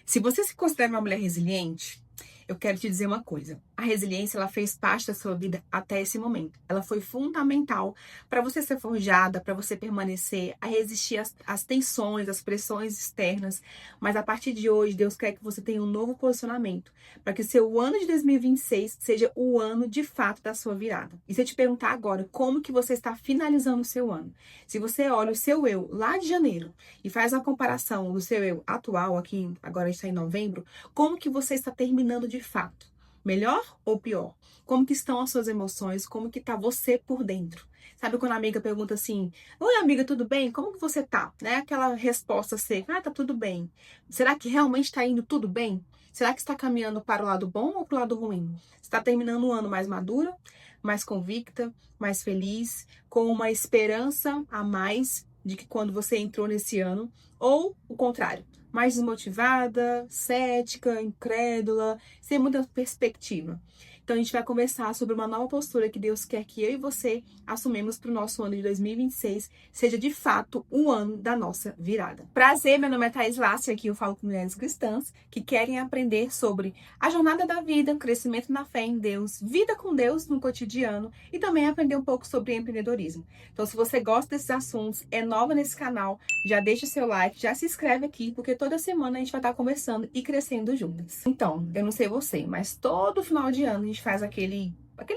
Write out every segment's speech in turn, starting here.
Se você se considera uma mulher resiliente, eu quero te dizer uma coisa. A resiliência, ela fez parte da sua vida até esse momento. Ela foi fundamental para você ser forjada, para você permanecer, a resistir às tensões, às pressões externas. Mas a partir de hoje, Deus quer que você tenha um novo posicionamento, para que seu ano de 2026 seja o ano de fato da sua virada. E se eu te perguntar agora, como que você está finalizando o seu ano? Se você olha o seu eu lá de janeiro e faz uma comparação do seu eu atual, aqui agora a gente está em novembro, como que você está terminando de fato? Melhor ou pior? Como que estão as suas emoções? Como que tá você por dentro? Sabe quando a amiga pergunta assim: oi, amiga, tudo bem? Como que você tá? Né? Aquela resposta seca: tá tudo bem. Será que realmente tá indo tudo bem? Será que está caminhando para o lado bom ou para o lado ruim? Está terminando o ano mais madura, mais convicta, mais feliz, com uma esperança a mais de que quando você entrou nesse ano, ou o contrário, mais desmotivada, cética, incrédula, sem muita perspectiva. Então a gente vai conversar sobre uma nova postura que Deus quer que eu e você assumimos para o nosso ano de 2026, seja de fato o ano da nossa virada. Prazer, meu nome é Thaís Lácio, aqui eu falo com mulheres cristãs que querem aprender sobre a jornada da vida, crescimento na fé em Deus, vida com Deus no cotidiano e também aprender um pouco sobre empreendedorismo. Então se você gosta desses assuntos, é nova nesse canal, já deixa o seu like, já se inscreve aqui, porque toda semana a gente vai estar conversando e crescendo juntas. Então, eu não sei você, mas todo final de ano a gente faz aquele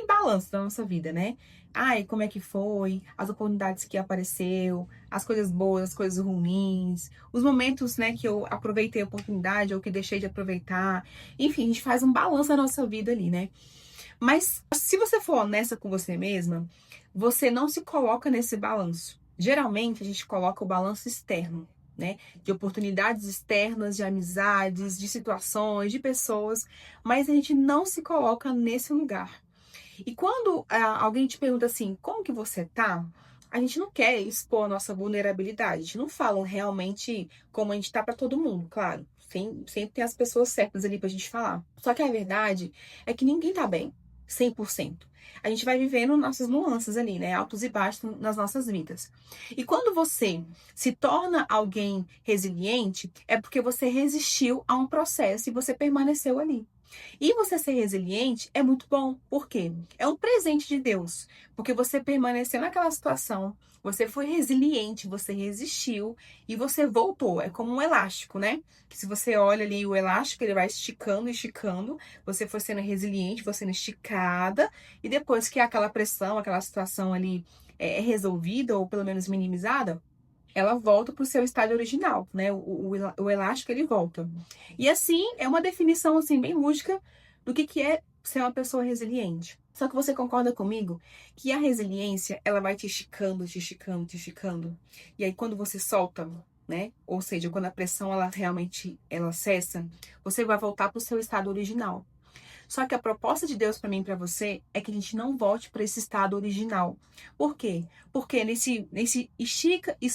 balanço da nossa vida, né? Ai, como é que foi? As oportunidades que apareceu, as coisas boas, as coisas ruins, os momentos, né, que eu aproveitei a oportunidade ou que deixei de aproveitar. Enfim, a gente faz um balanço da nossa vida ali, né? Mas se você for honesta com você mesma, você não se coloca nesse balanço. Geralmente a gente coloca o balanço externo, né? De oportunidades externas, de amizades, de situações, de pessoas, mas a gente não se coloca nesse lugar. E quando alguém te pergunta assim, como que você tá? A gente não quer expor a nossa vulnerabilidade. A gente não fala realmente como a gente tá pra todo mundo, claro. Sempre tem as pessoas certas ali pra gente falar. Só que a verdade é que ninguém tá bem, 100%. A gente vai vivendo nossas nuances ali, né? Altos e baixos nas nossas vidas. E quando você se torna alguém resiliente, é porque você resistiu a um processo e você permaneceu ali. E você ser resiliente é muito bom. Por quê? É um presente de Deus. Porque você permaneceu naquela situação, você foi resiliente, você resistiu e você voltou. É como um elástico, né? Que se você olha ali o elástico, ele vai esticando, esticando. Você foi sendo resiliente, foi sendo esticada. E depois que aquela pressão, aquela situação ali é resolvida ou pelo menos minimizada, ela volta para o seu estado original, né? O elástico ele volta. E assim é uma definição assim bem lúdica do que é ser uma pessoa resiliente. Só que você concorda comigo que a resiliência ela vai te esticando, te esticando, te esticando. E aí quando você solta, né? Ou seja, quando a pressão ela realmente ela cessa, você vai voltar para o seu estado original. Só que a proposta de Deus para mim e para você é que a gente não volte para esse estado original. Por quê? Porque nesse estica e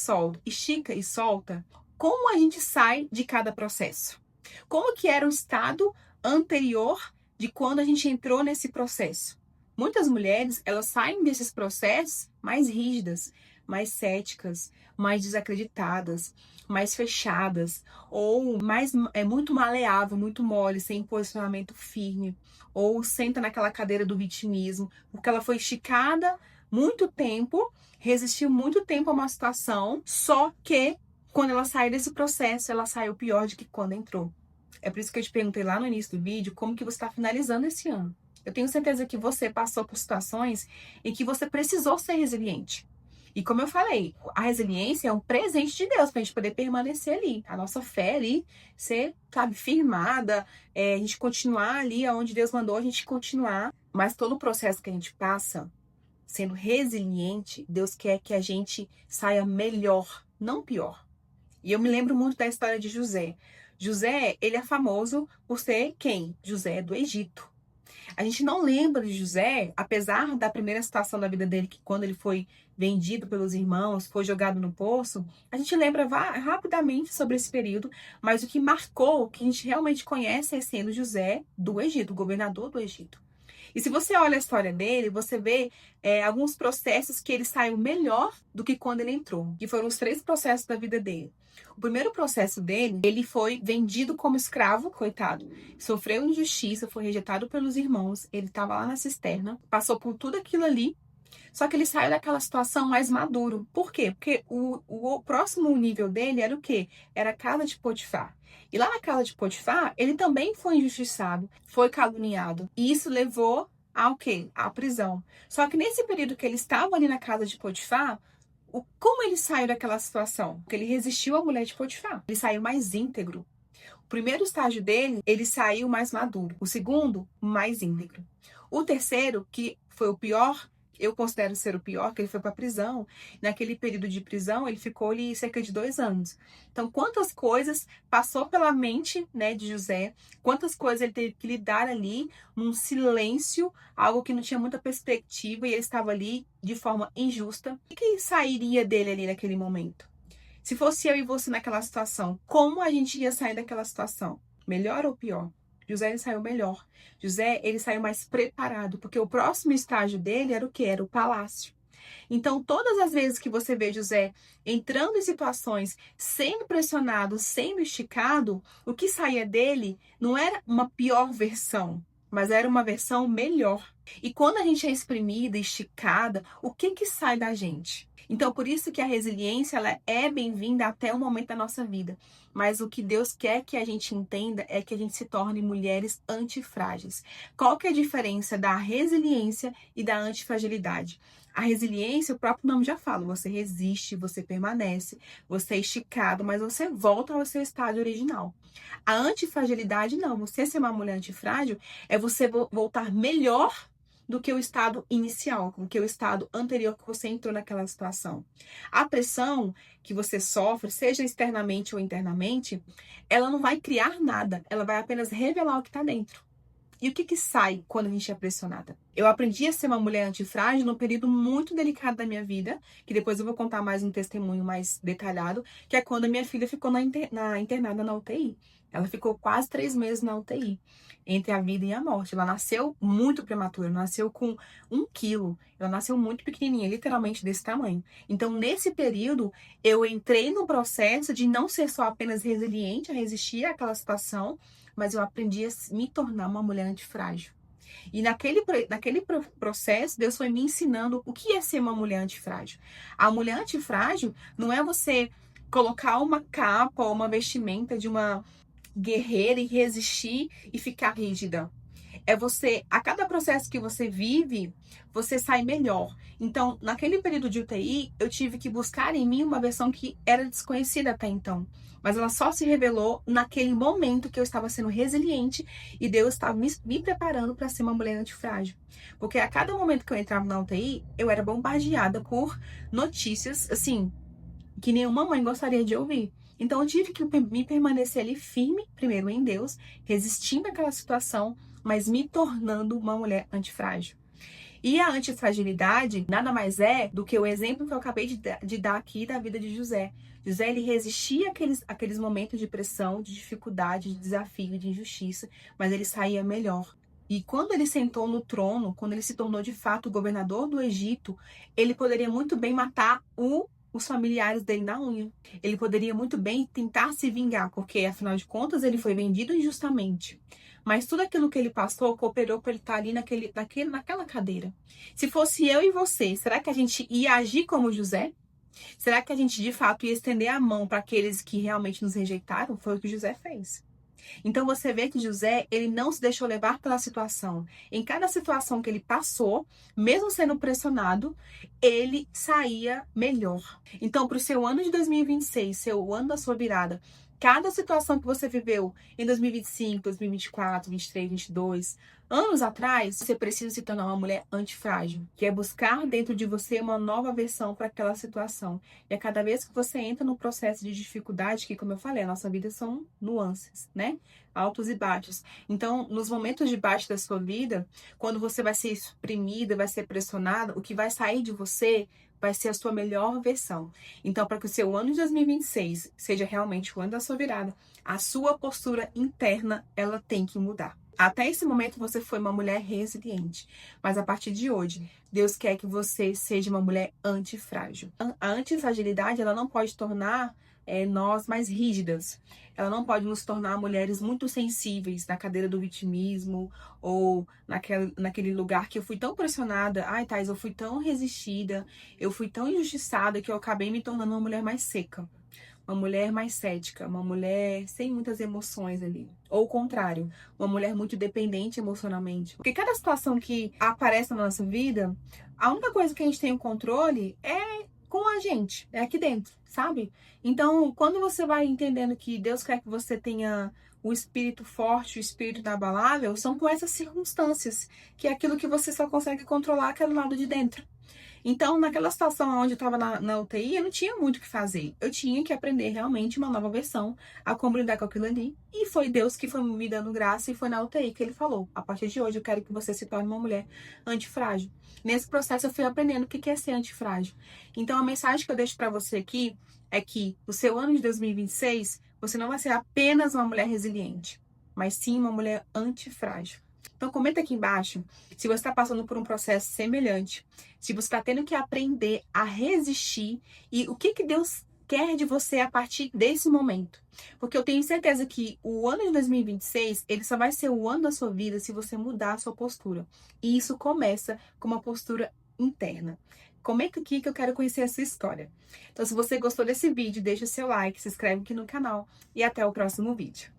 solta, como a gente sai de cada processo? Como que era o estado anterior de quando a gente entrou nesse processo? Muitas mulheres, elas saem desses processos mais rígidas, mais céticas, mais desacreditadas, mais fechadas, ou mais muito maleável, muito mole, sem posicionamento firme, ou senta naquela cadeira do vitimismo, porque ela foi esticada muito tempo, resistiu muito tempo a uma situação, só que quando ela sai desse processo, ela saiu pior do que quando entrou. É por isso que eu te perguntei lá no início do vídeo como que você está finalizando esse ano. Eu tenho certeza que você passou por situações em que você precisou ser resiliente. E como eu falei, a resiliência é um presente de Deus para a gente poder permanecer ali. A nossa fé ali ser, sabe, firmada, a gente continuar ali onde Deus mandou a gente continuar. Mas todo o processo que a gente passa, sendo resiliente, Deus quer que a gente saia melhor, não pior. E eu me lembro muito da história de José. José, ele é famoso por ser quem? José do Egito. A gente não lembra de José, apesar da primeira situação da vida dele, que quando ele foi vendido pelos irmãos, foi jogado no poço, a gente lembra rapidamente sobre esse período, mas o que marcou, o que a gente realmente conhece é sendo José do Egito, o governador do Egito. E se você olha a história dele, você vê alguns processos que ele saiu melhor do que quando ele entrou, que foram os 3 processos da vida dele. O primeiro processo dele, ele foi vendido como escravo, coitado. Sofreu injustiça, foi rejeitado pelos irmãos. Ele estava lá na cisterna, passou por tudo aquilo ali. Só que ele saiu daquela situação mais maduro. Por quê? Porque o próximo nível dele era o quê? Era a casa de Potifar. E lá na casa de Potifar, ele também foi injustiçado, foi caluniado. E isso levou ao quê? À prisão. Só que nesse período que ele estava ali na casa de Potifar, como ele saiu daquela situação? Porque ele resistiu à mulher de Potifar. Ele saiu mais íntegro. O primeiro estágio dele, ele saiu mais maduro. O segundo, mais íntegro. O terceiro, que foi o pior, eu considero ser o pior, que ele foi para a prisão. Naquele período de prisão, ele ficou ali cerca de 2 anos. Então, quantas coisas passou pela mente, né, de José, quantas coisas ele teve que lidar ali, num silêncio, algo que não tinha muita perspectiva, e ele estava ali de forma injusta. O que sairia dele ali naquele momento? Se fosse eu e você naquela situação, como a gente ia sair daquela situação? Melhor ou pior? José, ele saiu melhor. José, ele saiu mais preparado, porque o próximo estágio dele era o quê? Era o palácio. Então, todas as vezes que você vê José entrando em situações, sendo pressionado, sendo esticado, o que saía dele não era uma pior versão, mas era uma versão melhor. E quando a gente é exprimida, esticada, o que sai da gente? Então, por isso que a resiliência ela é bem-vinda até o momento da nossa vida. Mas o que Deus quer que a gente entenda é que a gente se torne mulheres antifrágeis. Qual que é a diferença da resiliência e da antifragilidade? A resiliência, o próprio nome já fala, você resiste, você permanece, você é esticado, mas você volta ao seu estado original. A antifragilidade não, você ser uma mulher antifrágil é você voltar melhor do que o estado inicial, do que o estado anterior que você entrou naquela situação. A pressão que você sofre, seja externamente ou internamente, ela não vai criar nada, ela vai apenas revelar o que está dentro. E o que sai quando a gente é pressionada? Eu aprendi a ser uma mulher antifrágil num período muito delicado da minha vida, que depois eu vou contar mais um testemunho mais detalhado, que é quando a minha filha ficou internada na UTI. Ela ficou quase 3 meses na UTI, entre a vida e a morte. Ela nasceu muito prematura, nasceu com 1 quilo. Ela nasceu muito pequenininha, literalmente desse tamanho. Então, nesse período, eu entrei no processo de não ser só apenas resiliente, a resistir àquela situação, mas eu aprendi a me tornar uma mulher antifrágil. E naquele processo, Deus foi me ensinando o que é ser uma mulher antifrágil. A mulher antifrágil não é você colocar uma capa ou uma vestimenta de uma guerreira e resistir e ficar rígida. É você, a cada processo que você vive, você sai melhor. Então, naquele período de UTI, eu tive que buscar em mim uma versão que era desconhecida até então. Mas ela só se revelou naquele momento que eu estava sendo resiliente e Deus estava me preparando para ser uma mulher antifrágil. Porque a cada momento que eu entrava na UTI, eu era bombardeada por notícias, assim, que nenhuma mãe gostaria de ouvir. Então, eu tive que me permanecer ali firme, primeiro em Deus, resistindo àquela situação, mas me tornando uma mulher antifrágil. E a antifragilidade nada mais é do que o exemplo que eu acabei de dar aqui da vida de José. José, ele resistia àqueles momentos de pressão, de dificuldade, de desafio, de injustiça, mas ele saía melhor. E quando ele sentou no trono, quando ele se tornou de fato o governador do Egito, ele poderia muito bem matar os familiares dele na unha. Ele poderia muito bem tentar se vingar, porque afinal de contas ele foi vendido injustamente. Mas tudo aquilo que ele passou cooperou para ele estar ali naquela cadeira. Se fosse eu e você, será que a gente ia agir como José? Será que a gente de fato ia estender a mão para aqueles que realmente nos rejeitaram? Foi o que José fez. Então você vê que José, ele não se deixou levar pela situação. Em cada situação que ele passou, mesmo sendo pressionado, ele saía melhor. Então, para o seu ano de 2026, seu ano da sua virada, cada situação que você viveu em 2025, 2024, 2023, 2022, anos atrás, você precisa se tornar uma mulher antifrágil, que é buscar dentro de você uma nova versão para aquela situação. E a cada vez que você entra no processo de dificuldade, que como eu falei, a nossa vida são nuances, né? Altos e baixos. Então, nos momentos de baixo da sua vida, quando você vai ser exprimida, vai ser pressionada, o que vai sair de você vai ser a sua melhor versão. Então, para que o seu ano de 2026 seja realmente o ano da sua virada, a sua postura interna, ela tem que mudar. Até esse momento você foi uma mulher resiliente, mas a partir de hoje, Deus quer que você seja uma mulher antifrágil. A antifragilidade, ela não pode tornar nós mais rígidas. Ela não pode nos tornar mulheres muito sensíveis na cadeira do vitimismo ou naquele lugar que eu fui tão pressionada. Ai, Thais, eu fui tão resistida, eu fui tão injustiçada que eu acabei me tornando uma mulher mais seca. Uma mulher mais cética, uma mulher sem muitas emoções ali. Ou o contrário, uma mulher muito dependente emocionalmente. Porque cada situação que aparece na nossa vida, a única coisa que a gente tem o controle é com a gente, é aqui dentro, sabe? Então, quando você vai entendendo que Deus quer que você tenha o espírito forte, o espírito inabalável, são com essas circunstâncias, que é aquilo que você só consegue controlar aquele lado de dentro. Então, naquela situação onde eu estava na UTI, eu não tinha muito o que fazer. Eu tinha que aprender realmente uma nova versão, a como lidar com aquilo ali. E foi Deus que foi me dando graça e foi na UTI que ele falou: a partir de hoje eu quero que você se torne uma mulher antifrágil. Nesse processo eu fui aprendendo o que é ser antifrágil. Então, a mensagem que eu deixo para você aqui é que no seu ano de 2026, você não vai ser apenas uma mulher resiliente, mas sim uma mulher antifrágil. Então, comenta aqui embaixo se você está passando por um processo semelhante, se você está tendo que aprender a resistir e o que Deus quer de você a partir desse momento. Porque eu tenho certeza que o ano de 2026, ele só vai ser o ano da sua vida se você mudar a sua postura. E isso começa com uma postura interna. Comenta aqui que eu quero conhecer essa história. Então, se você gostou desse vídeo, deixa o seu like, se inscreve aqui no canal e até o próximo vídeo.